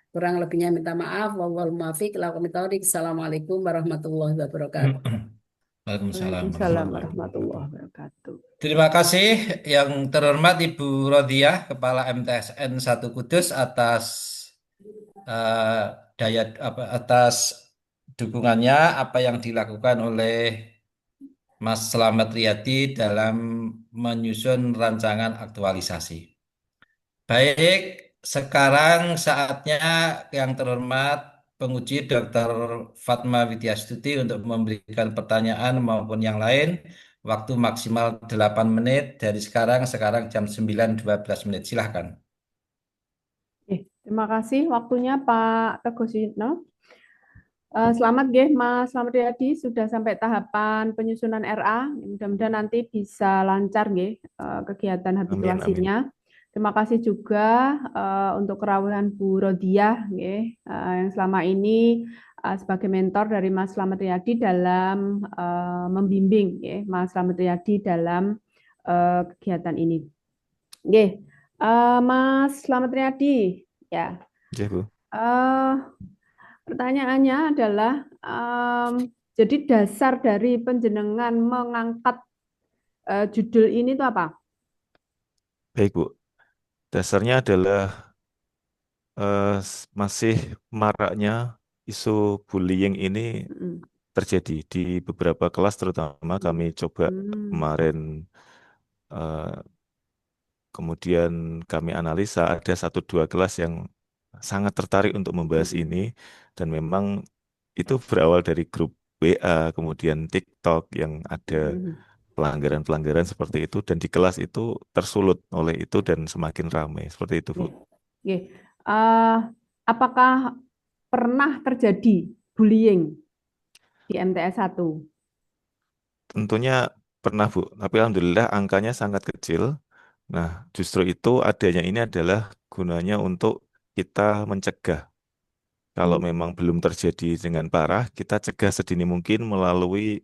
Kurang lebihnya minta maaf. Wallahul muwaffiq ila aqwamit thoriq. Assalamualaikum warahmatullahi wabarakatuh. Waalaikumsalam Waalaikumsalam warahmatullahi warahmatullahi wabarakatuh. wabarakatuh. Terima kasih yang terhormat Ibu Rodiah, Kepala MTSN 1 Kudus atas eh, atas dukungannya apa yang dilakukan oleh Mas Slamet Riyadi dalam menyusun rancangan aktualisasi. Baik, sekarang saatnya yang terhormat penguji Dr. Fatma Widyastuti untuk memberikan pertanyaan maupun yang lain. Waktu maksimal 8 menit dari sekarang jam 9.12. Silahkan. Terima kasih waktunya Pak Teguh Suyitno. Selamat Mas Slamet Riyadi sudah sampai tahapan penyusunan RA. Mudah-mudahan nanti bisa lancar kegiatan Amin, amin. habituasinya. Terima kasih juga untuk kerawihan Bu Rodiah yang selama ini sebagai mentor dari Mas Slamet Riyadi dalam membimbing Mas Slamet Riyadi dalam kegiatan ini. Mas Slamet Riyadi, ya. Ya, Bu. Pertanyaannya adalah, jadi dasar dari penjenengan mengangkat judul ini itu apa? Baik, Bu. Dasarnya adalah masih maraknya isu bullying ini Mm, terjadi di beberapa kelas, terutama mm, kami coba mm, kemarin, eh, kemudian kami analisa ada satu dua kelas yang sangat tertarik untuk membahas mm, ini, dan memang itu berawal dari grup WA, kemudian TikTok yang ada mm. pelanggaran-pelanggaran seperti itu, dan di kelas itu tersulut oleh itu dan semakin ramai seperti itu, Bu. Oke. Eh, apakah pernah terjadi bullying di MTS 1? Tentunya pernah, Bu, tapi alhamdulillah angkanya sangat kecil. Nah, justru itu adanya ini adalah gunanya untuk kita mencegah. Kalau Hmm. memang belum terjadi dengan parah, kita cegah sedini mungkin melalui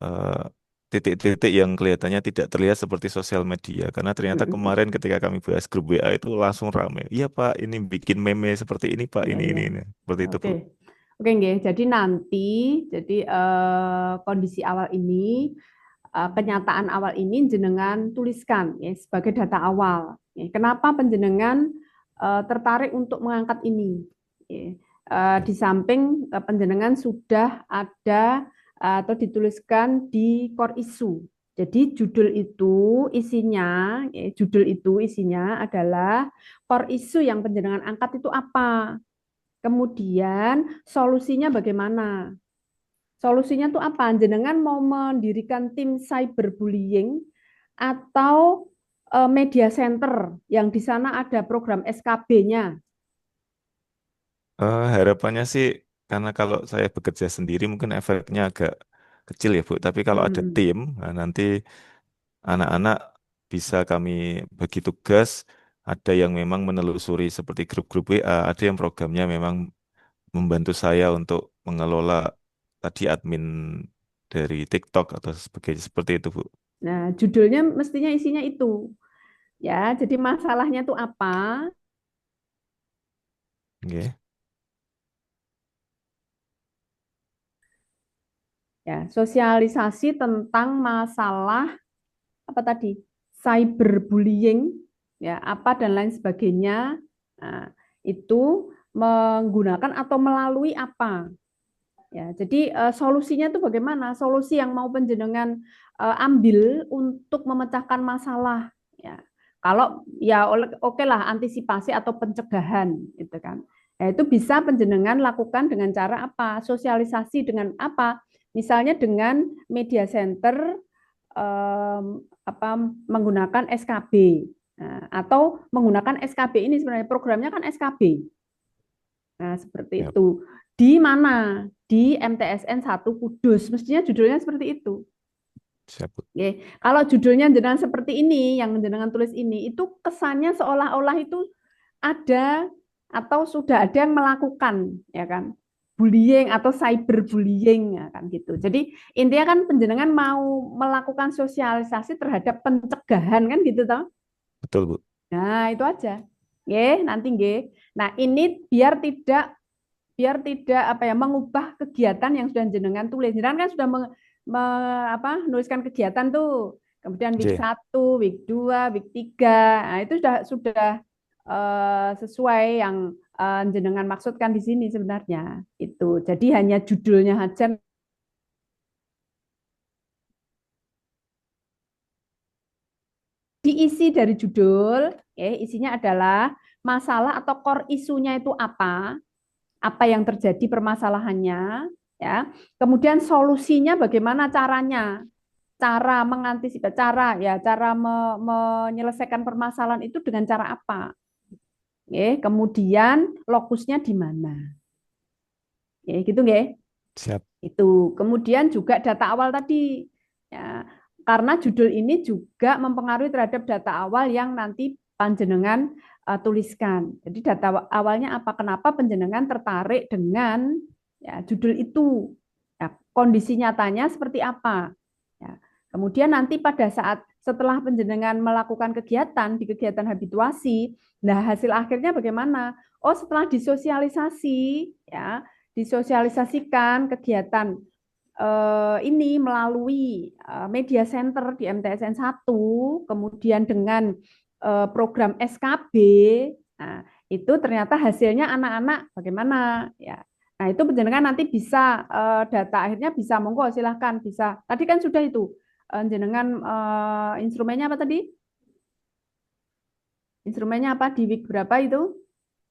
eh, titik-titik yang kelihatannya tidak terlihat seperti sosial media. Karena ternyata Mm-mm. kemarin ketika kami bahas grup WA itu langsung ramai. Iya Pak, ini bikin meme seperti ini Pak, Ya, ya. ini. Seperti itu, Oke. Bu. Oke, nggih. Jadi nanti, jadi kondisi awal ini, kenyataan awal ini jenengan tuliskan ya sebagai data awal. Ya. Kenapa penjenengan tertarik untuk mengangkat ini? Ya. Di samping penjenengan sudah ada atau dituliskan di core issue. Jadi judul itu isinya adalah core issue yang penjenengan angkat itu apa? Kemudian solusinya bagaimana? Solusinya tuh apa? Jenengan mau mendirikan tim cyberbullying atau media center yang di sana ada program SKB-nya. Harapannya sih, karena kalau saya bekerja sendiri mungkin efeknya agak kecil ya Bu. Tapi kalau ada Hmm. tim, nah nanti anak-anak bisa kami bagi tugas. Ada yang memang menelusuri seperti grup-grup WA, ada yang programnya memang membantu saya untuk mengelola tadi admin dari TikTok atau sebagainya seperti itu, Bu. Nah, judulnya mestinya isinya itu. Ya, jadi masalahnya tuh apa? Oke. Ya, sosialisasi tentang masalah apa tadi? Cyberbullying, ya, apa dan lain sebagainya. Nah, itu menggunakan atau melalui apa? Ya, jadi solusinya itu bagaimana? Solusi yang mau penjenengan ambil untuk memecahkan masalah. Ya, kalau ya oke lah antisipasi atau pencegahan, gitu kan. Ya, itu bisa penjenengan lakukan dengan cara apa? Sosialisasi dengan apa? Misalnya dengan media center apa menggunakan SKB. Nah, atau menggunakan SKB ini sebenarnya programnya kan SKB. Nah, seperti Ya, itu. Di mana? Di MTSN 1 Kudus. Mestinya judulnya seperti itu. siap, Bu. Oke. Kalau judulnya jenengan seperti ini, yang jenengan tulis ini, itu kesannya seolah-olah itu ada atau sudah ada yang melakukan, ya kan? Bullying atau cyberbullying, ya kan gitu. Jadi intinya kan penjenengan mau melakukan sosialisasi terhadap pencegahan kan gitu toh? Betul, Bu. Nah, itu aja. Nggih, nanti nggih. Nah, ini biar tidak apa ya mengubah kegiatan yang sudah jenengan tulis. Jenengan kan sudah menuliskan kegiatan tuh. Kemudian week J. 1, week 2, week 3. Nah, itu sudah sesuai yang jenengan maksudkan di sini sebenarnya. Itu. Jadi hanya judulnya saja diisi dari judul, isinya adalah masalah atau core isunya itu apa yang terjadi permasalahannya, ya. Kemudian solusinya bagaimana caranya, cara mengantisipasi, cara menyelesaikan permasalahan itu dengan cara apa, kemudian lokusnya di mana, gitu nggih. Siap. Itu. Kemudian juga data awal tadi. Ya, karena judul ini juga mempengaruhi terhadap data awal yang nanti panjenengan tuliskan. Jadi data awalnya apa? Kenapa panjenengan tertarik dengan judul itu? Ya, kondisi nyatanya seperti apa? Ya. Kemudian nanti pada saat setelah panjenengan melakukan kegiatan di kegiatan habituasi, nah hasil akhirnya bagaimana? Oh, setelah disosialisasi, ya, disosialisasikan kegiatan ini melalui media center di MTSN 1, kemudian dengan program SKB, nah, itu ternyata hasilnya anak-anak bagaimana ya. Nah, itu penjenengan nanti bisa data akhirnya bisa monggo silahkan bisa. Tadi kan sudah itu jenengan instrumennya apa tadi? Instrumennya apa di week berapa itu?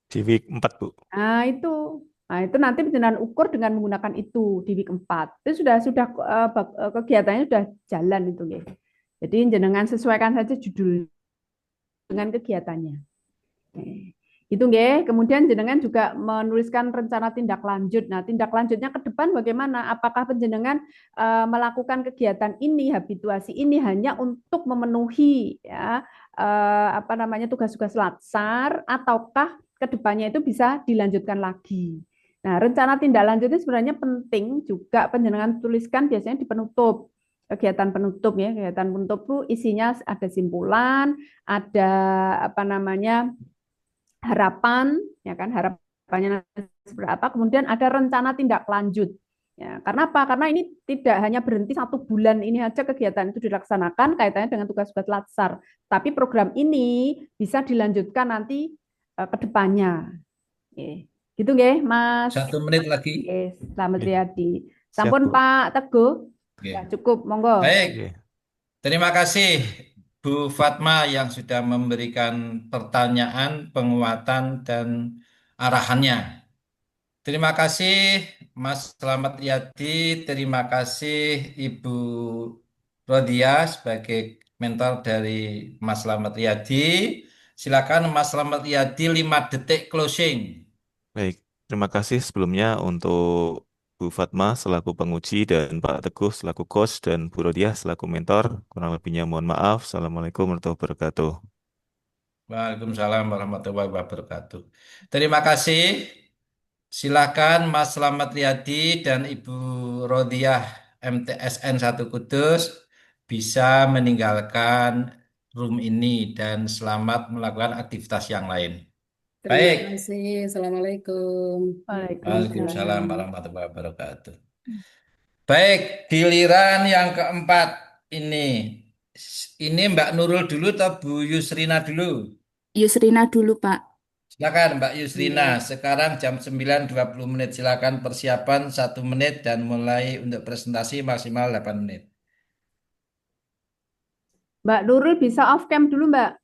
Di week 4, Bu. Nah, itu. Nah, itu nanti penjenengan ukur dengan menggunakan itu di week 4. Itu sudah kegiatannya sudah jalan itu, nggih. Jadi jenengan sesuaikan saja judul dengan kegiatannya. Itu nggih. Kemudian jenengan juga menuliskan rencana tindak lanjut. Nah, tindak lanjutnya ke depan bagaimana? Apakah penjenengan melakukan kegiatan ini, habituasi ini hanya untuk memenuhi tugas-tugas latsar ataukah ke depannya itu bisa dilanjutkan lagi. Nah, rencana tindak lanjut itu sebenarnya penting juga penjenengan tuliskan biasanya di penutup. Kegiatan penutup ya, kegiatan penutup itu isinya ada simpulan, ada harapan, ya kan, harapannya seperti apa, kemudian ada rencana tindak lanjut. Ya, karena apa? Karena ini tidak hanya berhenti 1 bulan ini aja kegiatan itu dilaksanakan kaitannya dengan tugas-tugas latsar, tapi program ini bisa dilanjutkan nanti ke depannya. Gitu nggih, Mas. 1 menit lagi. Selamat Oke. Riyadi. Siap, Sampun Bu. Pak Teguh. Oke. Ya, cukup, monggo. Baik, Oke. terima kasih Bu Fatma yang sudah memberikan pertanyaan, penguatan, dan arahannya. Terima kasih Mas Slamet Riyadi, terima kasih Ibu Rodia sebagai mentor dari Mas Slamet Riyadi. Silakan Mas Slamet Riyadi 5 detik closing. Baik, terima kasih sebelumnya untuk Bu Fatma selaku penguji dan Pak Teguh selaku coach dan Bu Rodiah selaku mentor. Kurang lebihnya mohon maaf. Assalamualaikum warahmatullahi wabarakatuh. Waalaikumsalam warahmatullahi wabarakatuh. Terima kasih. Silakan Mas Slamet Riyadi dan Ibu Rodiah MTSN 1 Kudus bisa meninggalkan room ini dan selamat melakukan aktivitas yang lain. Terima Baik. kasih. Assalamualaikum. Waalaikumsalam Waalaikumsalam. warahmatullahi wabarakatuh. Baik, giliran yang keempat ini. Ini Mbak Nurul dulu atau Bu Yusrina dulu? Yusrina dulu, Pak. Silakan Mbak Yusrina. Sekarang jam 9.20. Silakan persiapan 1 menit dan mulai untuk presentasi maksimal 8 menit. Mbak Nurul bisa off cam dulu, Mbak.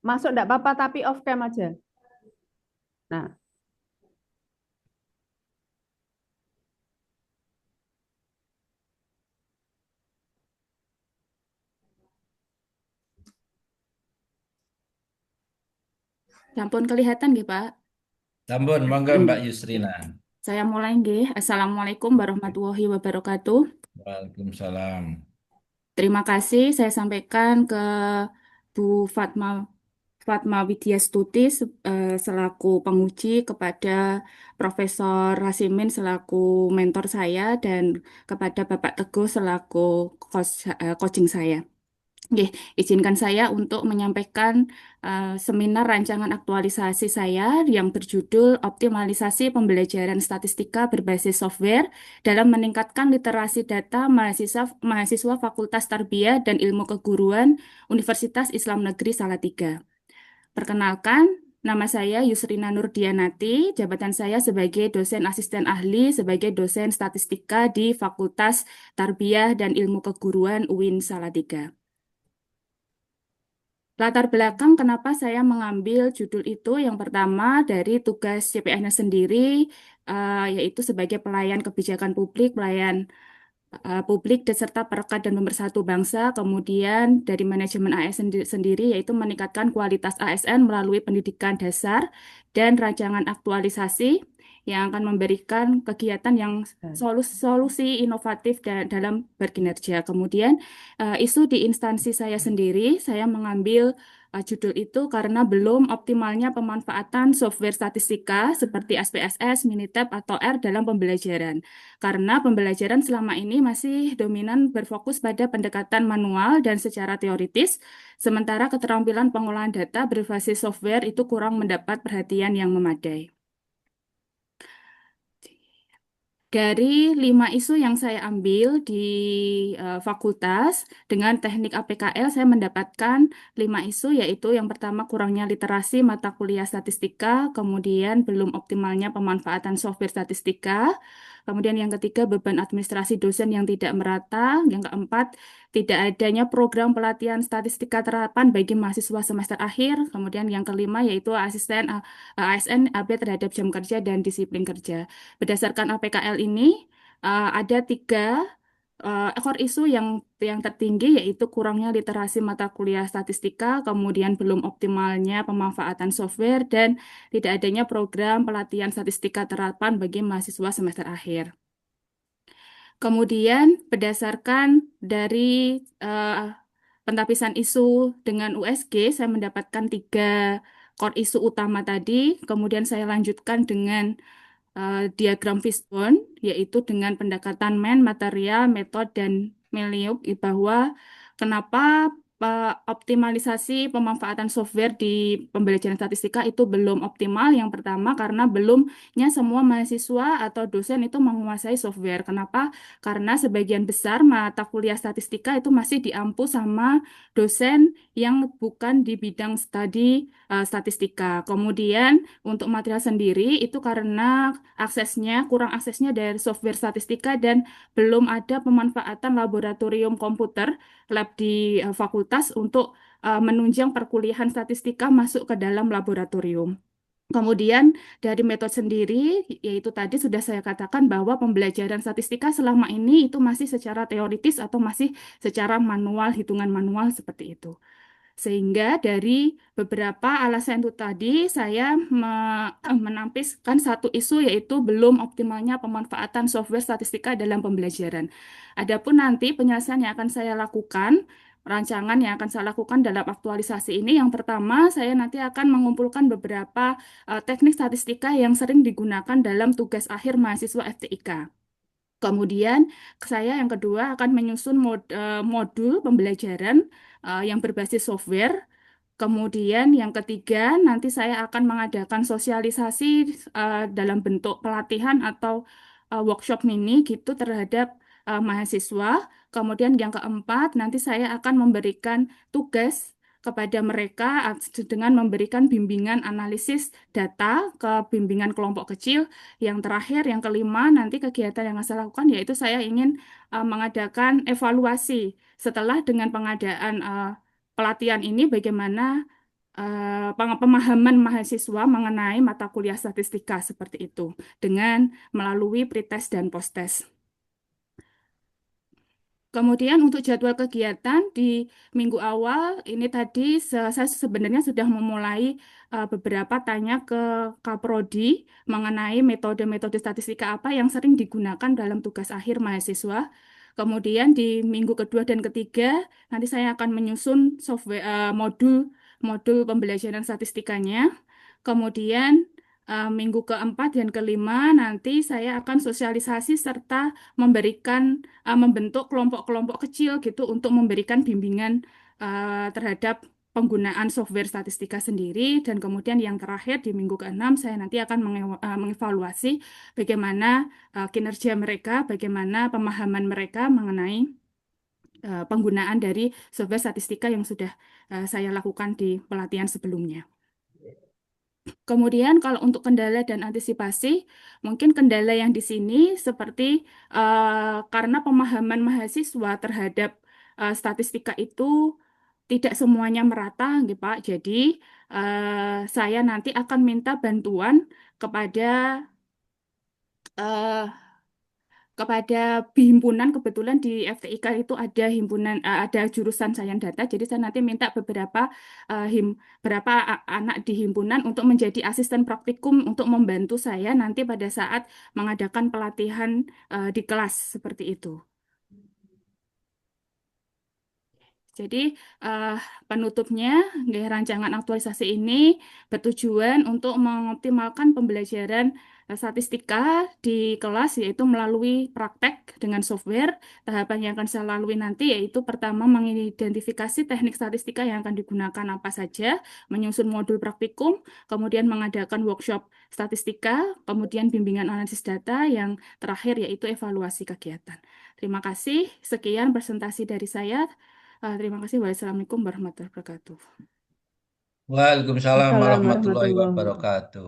Masuk enggak apa-apa tapi off cam aja. Nah, Sampun kelihatan nggih, Pak? Sampun, monggo Mbak Yusrina. Saya mulai nggih. Assalamualaikum warahmatullahi wabarakatuh. Waalaikumsalam. Terima kasih saya sampaikan ke Bu Fatma Widya Stuti selaku penguji kepada Profesor Rasimin selaku mentor saya dan kepada Bapak Teguh selaku coaching saya. Oke, izinkan saya untuk menyampaikan seminar rancangan aktualisasi saya yang berjudul Optimalisasi Pembelajaran Statistika Berbasis Software dalam Meningkatkan Literasi Data Mahasiswa Fakultas Tarbiyah dan Ilmu Keguruan Universitas Islam Negeri Salatiga. Perkenalkan, nama saya Yusrina Nurdianati, jabatan saya sebagai dosen asisten ahli sebagai dosen statistika di Fakultas Tarbiyah dan Ilmu Keguruan UIN Salatiga. Latar belakang kenapa saya mengambil judul itu, yang pertama dari tugas CPNS sendiri, yaitu sebagai pelayan kebijakan publik, pelayan publik serta perekat dan pemersatu bangsa. Kemudian dari manajemen ASN sendiri, yaitu meningkatkan kualitas ASN melalui pendidikan dasar dan rancangan aktualisasi yang akan memberikan kegiatan yang solusi inovatif dalam berkinerja. Kemudian isu di instansi saya sendiri, saya mengambil judul itu karena belum optimalnya pemanfaatan software statistika seperti SPSS, Minitab, atau R dalam pembelajaran. Karena pembelajaran selama ini masih dominan berfokus pada pendekatan manual dan secara teoritis, sementara keterampilan pengolahan data berbasis software itu kurang mendapat perhatian yang memadai. Dari 5 isu yang saya ambil di fakultas dengan teknik APKL, saya mendapatkan 5 isu, yaitu yang pertama kurangnya literasi mata kuliah statistika, kemudian belum optimalnya pemanfaatan software statistika, kemudian yang ketiga beban administrasi dosen yang tidak merata, yang keempat tidak adanya program pelatihan statistika terapan bagi mahasiswa semester akhir, kemudian yang kelima yaitu ASN AB terhadap jam kerja dan disiplin kerja. Berdasarkan APKL ini ada 3 ekor isu yang tertinggi, yaitu kurangnya literasi mata kuliah statistika, kemudian belum optimalnya pemanfaatan software, dan tidak adanya program pelatihan statistika terapan bagi mahasiswa semester akhir. Kemudian berdasarkan dari pentapisan isu dengan USG, saya mendapatkan 3 core isu utama tadi. Kemudian saya lanjutkan dengan diagram fishbone, yaitu dengan pendekatan material, metode, dan milieu, bahwa kenapa optimalisasi pemanfaatan software di pembelajaran statistika itu belum optimal. Yang pertama, karena belumnya semua mahasiswa atau dosen itu menguasai software. Kenapa? Karena sebagian besar mata kuliah statistika itu masih diampu sama dosen yang bukan di bidang studi statistika. Kemudian untuk material sendiri itu karena kurang aksesnya dari software statistika dan belum ada pemanfaatan laboratorium komputer lab di fakultas untuk menunjang perkuliahan statistika masuk ke dalam laboratorium. Kemudian dari metode sendiri, yaitu tadi sudah saya katakan bahwa pembelajaran statistika selama ini itu masih secara teoritis atau masih secara manual, hitungan manual seperti itu. Sehingga dari beberapa alasan itu tadi, saya menampiskan satu isu, yaitu belum optimalnya pemanfaatan software statistika dalam pembelajaran. Adapun nanti penyelesaian yang akan saya lakukan, rancangan yang akan saya lakukan dalam aktualisasi ini, yang pertama, saya nanti akan mengumpulkan beberapa teknik statistika yang sering digunakan dalam tugas akhir mahasiswa FTIK. Kemudian saya yang kedua akan menyusun modul pembelajaran yang berbasis software. Kemudian yang ketiga, nanti saya akan mengadakan sosialisasi dalam bentuk pelatihan atau workshop mini gitu terhadap mahasiswa. Kemudian yang keempat, nanti saya akan memberikan tugas kepada mereka dengan memberikan bimbingan analisis data ke bimbingan kelompok kecil. Yang terakhir, yang kelima, nanti kegiatan yang saya lakukan yaitu saya ingin mengadakan evaluasi setelah dengan pengadaan pelatihan ini, bagaimana pemahaman mahasiswa mengenai mata kuliah statistika seperti itu dengan melalui pretest dan posttest. Kemudian untuk jadwal kegiatan di minggu awal ini tadi saya sebenarnya sudah memulai beberapa tanya ke Kaprodi mengenai metode-metode statistika apa yang sering digunakan dalam tugas akhir mahasiswa. Kemudian di minggu kedua dan ketiga nanti saya akan menyusun modul pembelajaran statistikanya. Kemudian minggu keempat dan kelima nanti saya akan sosialisasi serta membentuk kelompok-kelompok kecil gitu untuk memberikan bimbingan terhadap penggunaan software statistika sendiri, dan kemudian yang terakhir di minggu ke-6 saya nanti akan mengevaluasi bagaimana kinerja mereka, bagaimana pemahaman mereka mengenai penggunaan dari software statistika yang sudah saya lakukan di pelatihan sebelumnya. Kemudian kalau untuk kendala dan antisipasi, mungkin kendala yang di sini seperti karena pemahaman mahasiswa terhadap statistika itu tidak semuanya merata, gitu, Pak. Jadi saya nanti akan minta bantuan kepada eh, himpunan. Kebetulan di FTIK itu ada himpunan, ada jurusan sains data. Jadi saya nanti minta beberapa anak di himpunan untuk menjadi asisten praktikum untuk membantu saya nanti pada saat mengadakan pelatihan di kelas seperti itu. Jadi penutupnya, rancangan aktualisasi ini bertujuan untuk mengoptimalkan pembelajaran statistika di kelas, yaitu melalui praktek dengan software. Tahapan yang akan saya lalui nanti yaitu pertama mengidentifikasi teknik statistika yang akan digunakan apa saja, menyusun modul praktikum, kemudian mengadakan workshop statistika, kemudian bimbingan analisis data, yang terakhir yaitu evaluasi kegiatan. Terima kasih. Sekian presentasi dari saya. Terima kasih. Wassalamualaikum warahmatullahi wabarakatuh. Waalaikumsalam Assalamualaikum warahmatullahi warahmatullahi wabarakatuh.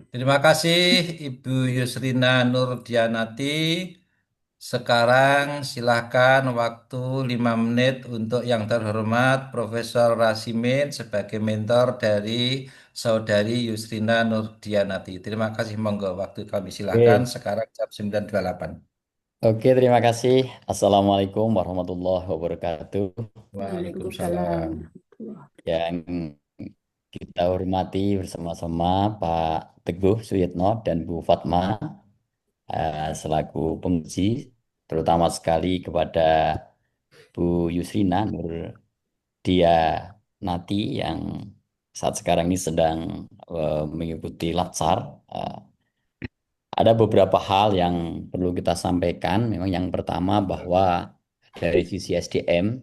Terima kasih Ibu Yusrina Nurdianati. Sekarang silahkan waktu 5 menit untuk yang terhormat Profesor Rasimin sebagai mentor dari Saudari Yusrina Nurdianati. Terima kasih, monggo waktu kami silahkan Oke, sekarang jam 9.28. oke, terima kasih. Assalamualaikum warahmatullahi wabarakatuh. Waalaikumsalam. Waalaikumsalam. Yang kita hormati bersama-sama Pak Teguh Suyitno dan Bu Fatma selaku penguji, terutama sekali kepada Bu Yusrina Nurdianati yang saat sekarang ini sedang mengikuti latsar. Ada beberapa hal yang perlu kita sampaikan. Memang yang pertama bahwa dari sisi SDM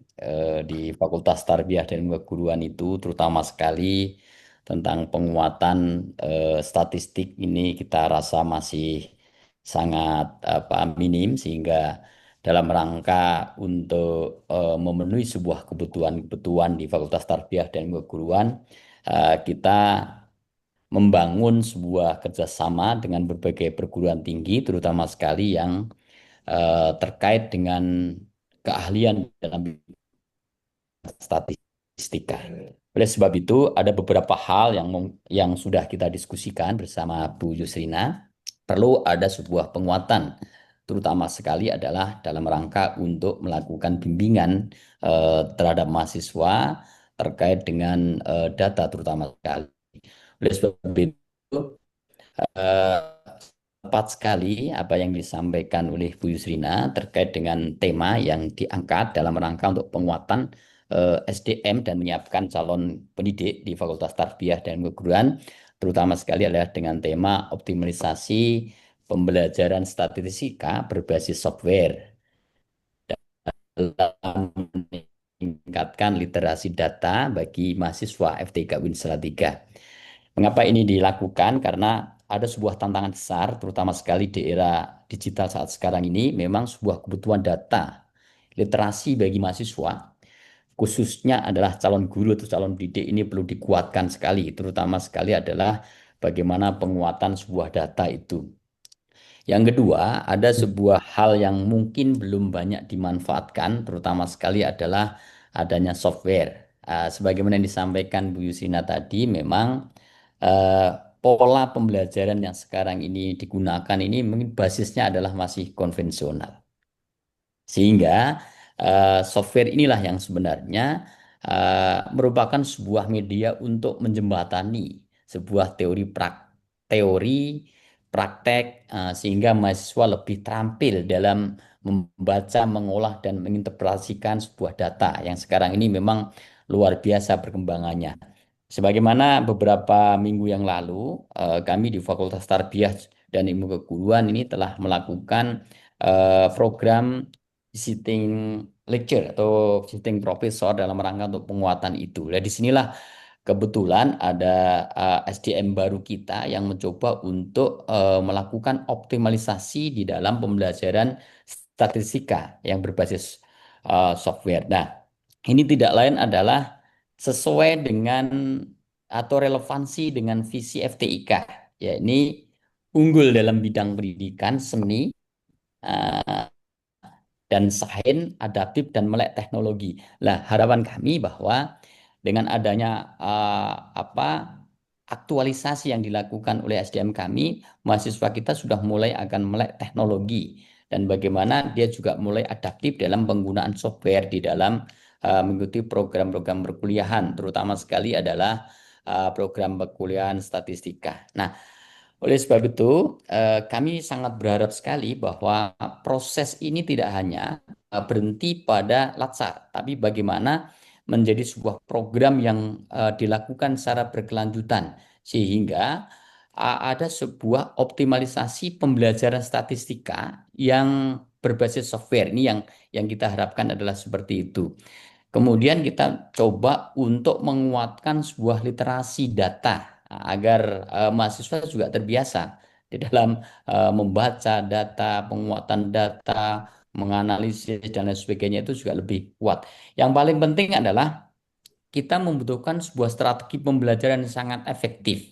di Fakultas Tarbiyah dan Keguruan itu terutama sekali tentang penguatan statistik ini kita rasa masih sangat minim, sehingga dalam rangka untuk memenuhi sebuah kebutuhan-kebutuhan di Fakultas Tarbiyah dan Keguruan, kita membangun sebuah kerjasama dengan berbagai perguruan tinggi, terutama sekali yang terkait dengan keahlian dalam statistika. Oleh sebab itu, ada beberapa hal yang sudah kita diskusikan bersama Bu Yusrina. Perlu ada sebuah penguatan, terutama sekali adalah dalam rangka untuk melakukan bimbingan terhadap mahasiswa terkait dengan data terutama sekali. Oleh sebab itu, tepat sekali apa yang disampaikan oleh Bu Yusrina terkait dengan tema yang diangkat dalam rangka untuk penguatan SDM dan menyiapkan calon pendidik di Fakultas Tarbiyah dan Keguruan, terutama sekali adalah dengan tema optimalisasi pembelajaran statistika berbasis software dalam meningkatkan literasi data bagi mahasiswa FTIK UIN Salatiga. Mengapa ini dilakukan? Karena ada sebuah tantangan besar, terutama sekali di era digital saat sekarang ini, memang sebuah kebutuhan data, literasi bagi mahasiswa, khususnya adalah calon guru atau calon pendidik ini perlu dikuatkan sekali, terutama sekali adalah bagaimana penguatan sebuah data itu. Yang kedua, ada sebuah hal yang mungkin belum banyak dimanfaatkan, terutama sekali adalah adanya software. Sebagaimana yang disampaikan Bu Yusina tadi, memang pola pembelajaran yang sekarang ini digunakan ini mungkin basisnya adalah masih konvensional. Sehingga software inilah yang sebenarnya merupakan sebuah media untuk menjembatani sebuah teori praktek sehingga mahasiswa lebih terampil dalam membaca, mengolah, dan menginterpretasikan sebuah data yang sekarang ini memang luar biasa perkembangannya. Sebagaimana beberapa minggu yang lalu, kami di Fakultas Tarbiyah dan Ilmu Keguruan ini telah melakukan program visiting lecture atau visiting professor dalam rangka untuk penguatan itu. Nah, disinilah kebetulan ada SDM baru kita yang mencoba untuk melakukan optimalisasi di dalam pembelajaran statistika yang berbasis software. Nah, ini tidak lain adalah sesuai dengan atau relevansi dengan visi FTIK, yakni unggul dalam bidang pendidikan, seni, eh, dan sains, adaptif, dan melek teknologi. Nah, harapan kami bahwa dengan adanya aktualisasi yang dilakukan oleh SDM kami, mahasiswa kita sudah mulai akan melek teknologi dan bagaimana dia juga mulai adaptif dalam penggunaan software di dalam mengikuti program-program perkuliahan, terutama sekali adalah program perkuliahan statistika. Nah, oleh sebab itu, kami sangat berharap sekali bahwa proses ini tidak hanya berhenti pada Latsar, tapi bagaimana menjadi sebuah program yang dilakukan secara berkelanjutan, sehingga ada sebuah optimalisasi pembelajaran statistika yang berbasis software. Ini yang kita harapkan adalah seperti itu. Kemudian kita coba untuk menguatkan sebuah literasi data agar mahasiswa juga terbiasa di dalam membaca data, penguatan data, menganalisis dan lain sebagainya itu juga lebih kuat. Yang paling penting adalah kita membutuhkan sebuah strategi pembelajaran yang sangat efektif.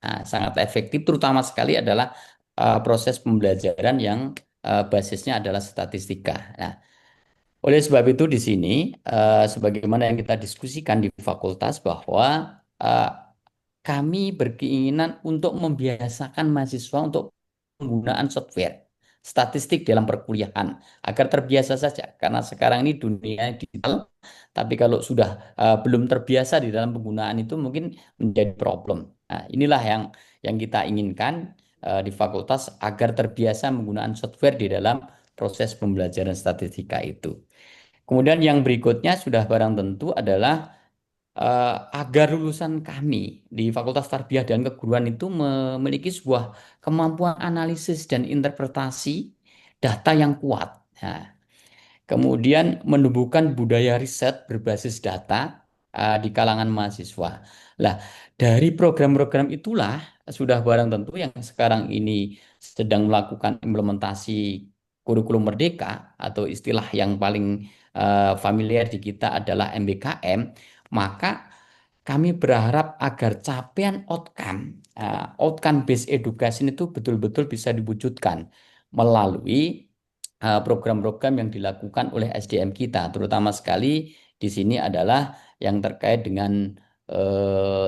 Nah, sangat efektif terutama sekali adalah proses pembelajaran yang basisnya adalah statistika. Nah, oleh sebab itu di sini, sebagaimana yang kita diskusikan di fakultas bahwa eh, kami berkeinginan untuk membiasakan mahasiswa untuk penggunaan software statistik dalam perkuliahan agar terbiasa saja karena sekarang ini dunia digital, tapi kalau sudah belum terbiasa di dalam penggunaan itu mungkin menjadi problem. Nah, inilah yang kita inginkan di fakultas agar terbiasa menggunakan software di dalam proses pembelajaran statistika itu. Kemudian yang berikutnya sudah barang tentu adalah agar lulusan kami di Fakultas Tarbiyah dan Keguruan itu memiliki sebuah kemampuan analisis dan interpretasi data yang kuat. Nah, kemudian menumbuhkan budaya riset berbasis data di kalangan mahasiswa. Lah, dari program-program itulah sudah barang tentu yang sekarang ini sedang melakukan implementasi kurikulum merdeka atau istilah yang paling familiar di kita adalah MBKM, maka kami berharap agar capaian outcome based education itu betul-betul bisa diwujudkan melalui program-program yang dilakukan oleh SDM kita, terutama sekali di sini adalah yang terkait dengan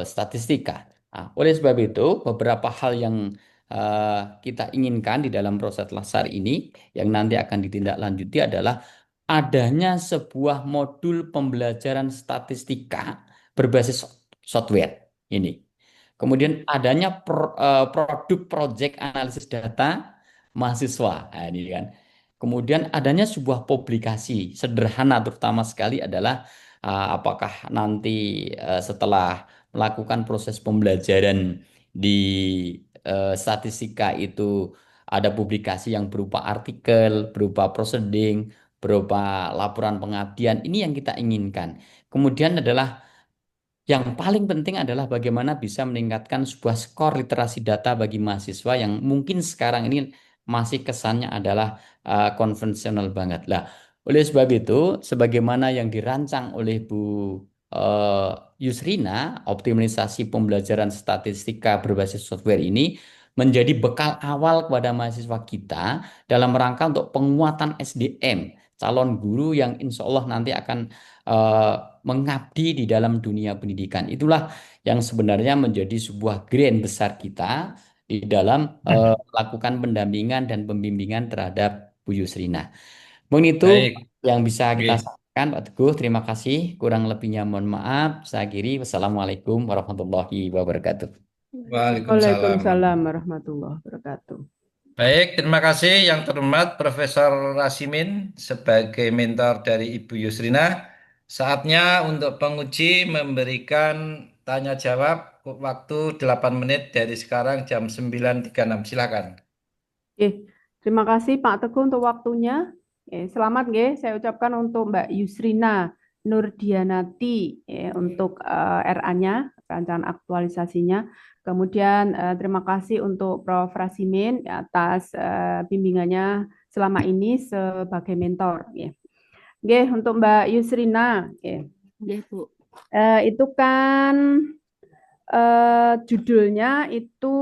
statistika. Nah, oleh sebab itu, beberapa hal yang kita inginkan di dalam proses LASAR ini yang nanti akan ditindaklanjuti adalah adanya sebuah modul pembelajaran statistika berbasis software ini. Kemudian adanya produk project analisis data mahasiswa. Nah, ini kan. Kemudian adanya sebuah publikasi sederhana terutama sekali adalah apakah nanti setelah melakukan proses pembelajaran di statistika itu ada publikasi yang berupa artikel, berupa proceeding, berupa laporan pengabdian. Ini yang kita inginkan. Kemudian adalah yang paling penting adalah bagaimana bisa meningkatkan sebuah skor literasi data bagi mahasiswa yang mungkin sekarang ini masih kesannya adalah konvensional banget. Lah, oleh sebab itu, sebagaimana yang dirancang oleh Bu eh, Yusrina, optimalisasi pembelajaran statistika berbasis software ini menjadi bekal awal kepada mahasiswa kita dalam rangka untuk penguatan SDM, calon guru yang insya Allah nanti akan eh, mengabdi di dalam dunia pendidikan. Itulah yang sebenarnya menjadi sebuah grand besar kita di dalam melakukan pendampingan dan pembimbingan terhadap Bu Yusrina. Mungkin itu Baik, yang bisa kita oke. sampaikan, Pak Teguh. Terima kasih. Kurang lebihnya mohon maaf. Saya akhiri. Wassalamualaikum warahmatullahi wabarakatuh. Waalaikumsalam. Waalaikumsalam warahmatullahi wabarakatuh. Baik, terima kasih yang terhormat Profesor Rasimin sebagai mentor dari Ibu Yusrina. Saatnya untuk penguji memberikan tanya jawab waktu 8 menit dari sekarang jam 9.36. Silakan. Terima kasih Pak Teguh untuk waktunya. Selamat nggih, saya ucapkan untuk Mbak Yusrina Nurdianati untuk RA-nya, rancangan aktualisasinya. Kemudian terima kasih untuk Prof. Rasimin atas bimbingannya selama ini sebagai mentor. Nggih, untuk Mbak Yusrina, Nggih, Bu. itu kan judulnya itu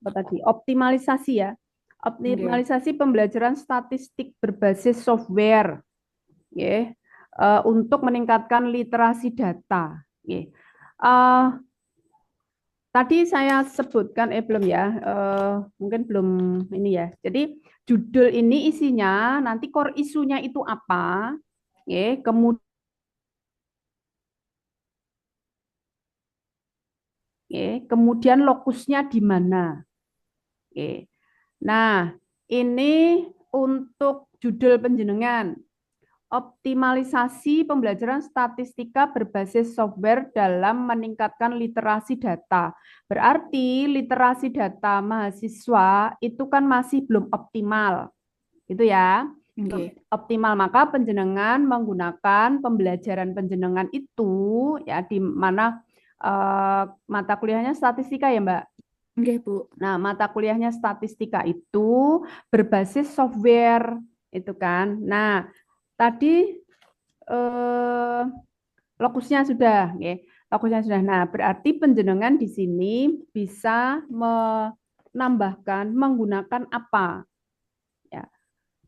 apa tadi? Optimalisasi ya. Optimalisasi pembelajaran statistik berbasis software, untuk meningkatkan literasi data. Tadi saya sebutkan, belum ya, mungkin belum ini ya. Jadi judul ini isinya nanti core isunya itu apa, kemudian lokusnya di mana. Nah, ini untuk judul penjenengan. Optimalisasi pembelajaran statistika berbasis software dalam meningkatkan literasi data. Berarti literasi data mahasiswa itu kan masih belum optimal. Gitu ya. Nggih. Optimal, maka penjenengan menggunakan pembelajaran penjenengan itu ya di mana mata kuliahnya statistika ya, Mbak. Nggih, Bu. Nah, mata kuliahnya statistika itu berbasis software itu kan. Nah, tadi lokusnya sudah, lokusnya sudah. Nah, berarti penjenengan di sini bisa menambahkan menggunakan apa? Ya.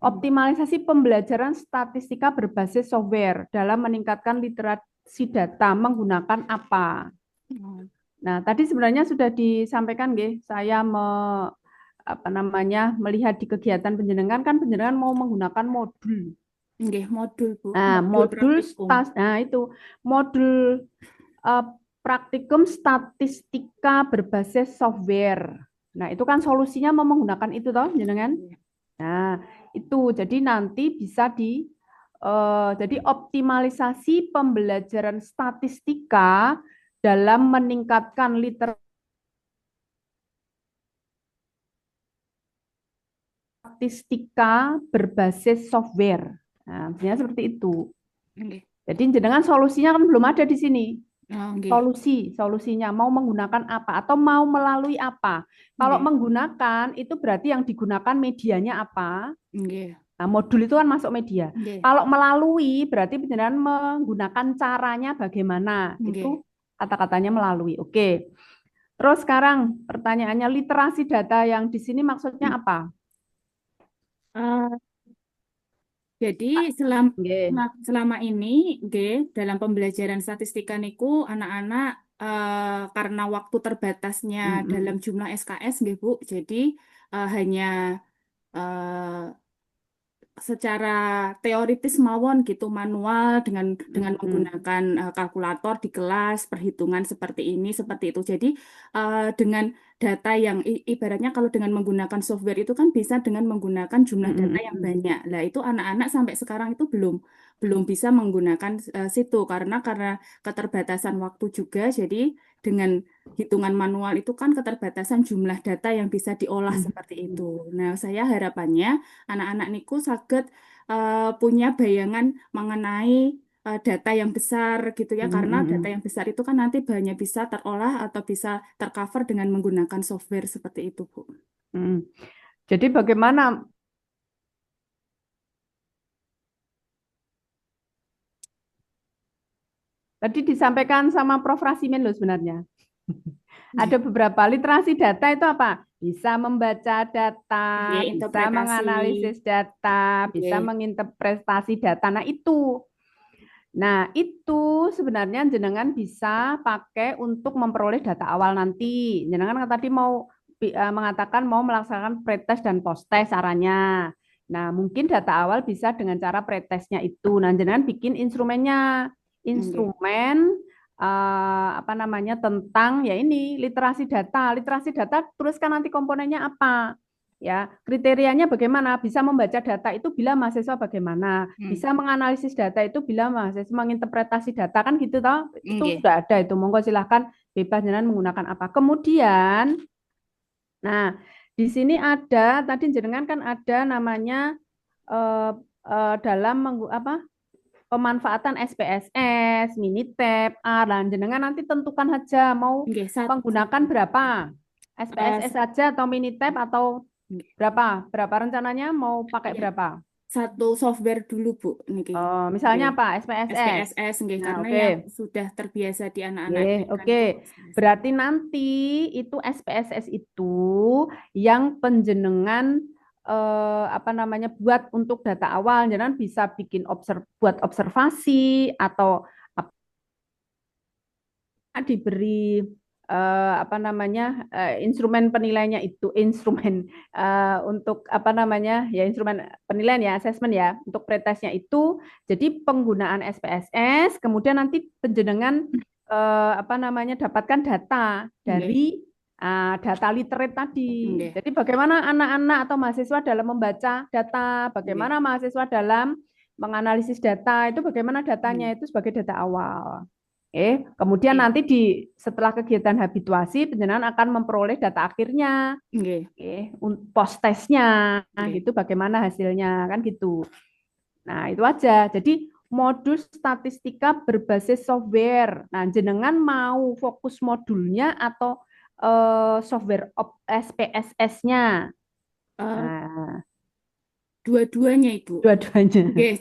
Optimalisasi pembelajaran statistika berbasis software dalam meningkatkan literasi data menggunakan apa? Nah, tadi sebenarnya sudah disampaikan, saya melihat di kegiatan penjenengan kan penjenengan mau menggunakan modul. Nggih, modul, Bu. Nah, modul praktikum. itu modul praktikum statistika berbasis software. Nah, itu kan solusinya mau menggunakan itu toh, jenengan. Nah, itu jadi nanti bisa jadi optimalisasi pembelajaran statistika dalam meningkatkan literasi statistika berbasis software. Nah, sebenarnya seperti itu. Nggih. Jadi jenengan solusinya kan belum ada di sini. Nggih. Solusinya mau menggunakan apa atau mau melalui apa. Kalau menggunakan itu berarti yang digunakan medianya apa. Nggih. Nah, modul itu kan masuk media. Nggih. Kalau melalui berarti jenengan menggunakan caranya bagaimana. Itu kata-katanya melalui. Oke. Terus sekarang pertanyaannya literasi data yang di sini maksudnya apa? Jadi selama ini, dalam pembelajaran statistika niku anak-anak karena waktu terbatasnya dalam jumlah SKS, Bu. Jadi hanya secara teoritis mawon gitu manual dengan menggunakan kalkulator di kelas, perhitungan seperti ini seperti itu. Jadi dengan data yang ibaratnya kalau dengan menggunakan software itu kan bisa dengan menggunakan jumlah data yang banyak. Nah, itu anak-anak sampai sekarang itu belum bisa menggunakan situ karena keterbatasan waktu juga. Jadi dengan hitungan manual itu kan keterbatasan jumlah data yang bisa diolah seperti itu. Nah, saya harapannya anak-anak niku saged punya bayangan mengenai data yang besar gitu ya, karena data yang besar itu kan nanti banyak bisa terolah atau bisa tercover dengan menggunakan software seperti itu, Bu. Jadi bagaimana tadi disampaikan sama Prof. Rasimin loh sebenarnya. Ada beberapa literasi data itu apa? Bisa membaca data, bisa menganalisis data, bisa menginterpretasi data. Nah, itu sebenarnya jenengan bisa pakai untuk memperoleh data awal nanti. Jenengan tadi mau mengatakan mau melaksanakan pretest dan posttest caranya. Nah, mungkin data awal bisa dengan cara pretestnya itu. Nah, jenengan bikin instrumennya. Instrumen tentang ya ini literasi data. Literasi data tuliskan nanti komponennya apa. Ya, kriterianya bagaimana? Bisa membaca data itu bila mahasiswa bagaimana? Bisa menganalisis data itu bila mahasiswa menginterpretasi data kan gitu toh? Itu sudah ada itu. Monggo silahkan bebas jenengan menggunakan apa. Kemudian nah, di sini ada tadi jenengan kan ada namanya dalam pemanfaatan SPSS, Minitab, A, dan jenengan nanti tentukan saja mau Nggih, menggunakan berapa. SPSS saja atau Minitab atau berapa? Berapa rencananya mau pakai ya, berapa? satu software dulu Bu niki. Misalnya Nggih. apa? SPSS. SPSS nggih, Nah, karena oke. yang sudah terbiasa di anak-anak Oke, TK oke. itu SPSS. Berarti nanti itu SPSS itu yang penjenengan buat untuk data awal, jangan bisa bikin buat observasi atau diberi instrumen penilaiannya itu untuk instrumen penilaian ya, asesmen ya, untuk pretesnya itu. Jadi penggunaan SPSS, kemudian nanti penjenengan dapatkan data dari data literate tadi. Nggih. Jadi bagaimana anak-anak atau mahasiswa dalam membaca data, bagaimana mahasiswa dalam menganalisis data, itu bagaimana datanya itu sebagai data awal. Kemudian nanti setelah kegiatan habituasi, penjenengan akan memperoleh data akhirnya, post testnya, gitu bagaimana hasilnya, kan gitu. Nah, itu aja. Jadi modul statistika berbasis software. Nah, jenengan mau fokus modulnya atau software SPSS-nya? Nah, Dua-duanya Ibu. dua-duanya. Oke,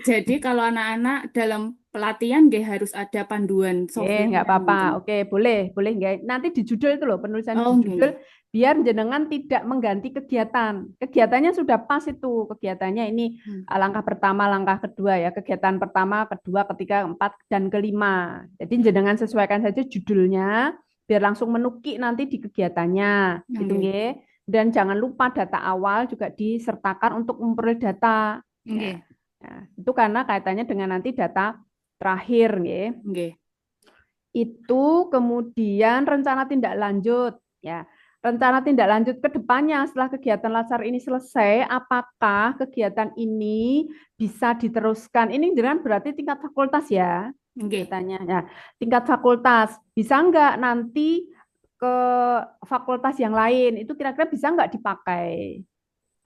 jadi kalau anak-anak dalam pelatihan nggih harus ada panduan software Nggak apa-apa. Oke, boleh nggak? Nanti di judul itu loh, penulisan di judul, biar jenengan tidak mengganti kegiatan. Kegiatannya sudah pas itu. Kegiatannya ini langkah pertama, langkah kedua ya. Kegiatan pertama, kedua, ketiga, keempat, dan kelima. Jadi jenengan sesuaikan saja judulnya, biar langsung menukik nanti di kegiatannya. Gitu nggih. Dan jangan lupa data awal juga disertakan untuk memperoleh data. Ya. Nah, itu karena kaitannya dengan nanti data terakhir, nggih. Itu kemudian rencana tindak lanjut, ya. Rencana tindak lanjut ke depannya setelah kegiatan latsar ini selesai, apakah kegiatan ini bisa diteruskan? Ini dengan berarti tingkat fakultas ya, katanya. Ya, tingkat fakultas bisa nggak nanti ke fakultas yang lain? Itu kira-kira bisa nggak dipakai?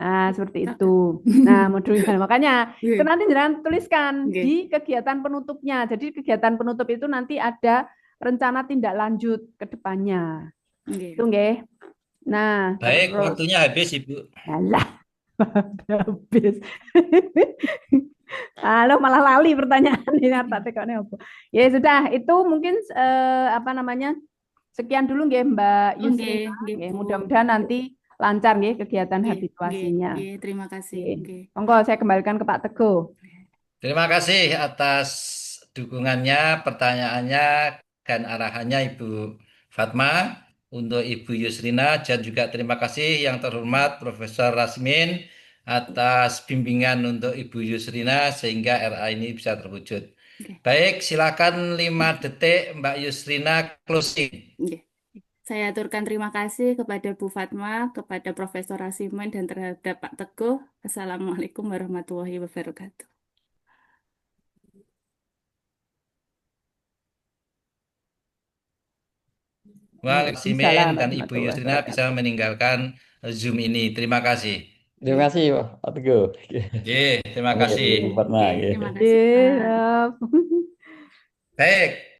Nah, seperti itu. Nah, modulnya. Makanya itu nanti jangan tuliskan di kegiatan penutupnya. Jadi kegiatan penutup itu nanti ada rencana tindak lanjut ke depannya. Itu nggih. Nah, Baik, terus waktunya habis Ibu. alah, habis. Halo, malah lali pertanyaan ini tak tekone apa. Ya sudah, itu mungkin sekian dulu nggih Mbak Yusrina. Mudah-mudahan nanti lancar nggih kegiatan habituasinya. Terima kasih. Monggo saya kembalikan ke Pak Teguh. Terima kasih atas dukungannya, pertanyaannya, dan arahannya Ibu Fatma. Untuk Ibu Yusrina, dan juga terima kasih yang terhormat Profesor Rasmin atas bimbingan untuk Ibu Yusrina sehingga RA ini bisa terwujud. Baik, silakan 5 detik Mbak Yusrina closing. Saya aturkan terima kasih kepada Bu Fatma, kepada Profesor Rasimen, dan terhadap Pak Teguh. Assalamualaikum warahmatullahi wabarakatuh. Waalaikumsalam dan Ibu Yusrina bisa meninggalkan Zoom ini. Terima kasih. Terima kasih Pak Teguh. Terima kasih. Bu Fatma. Terima kasih. Baik. Baik.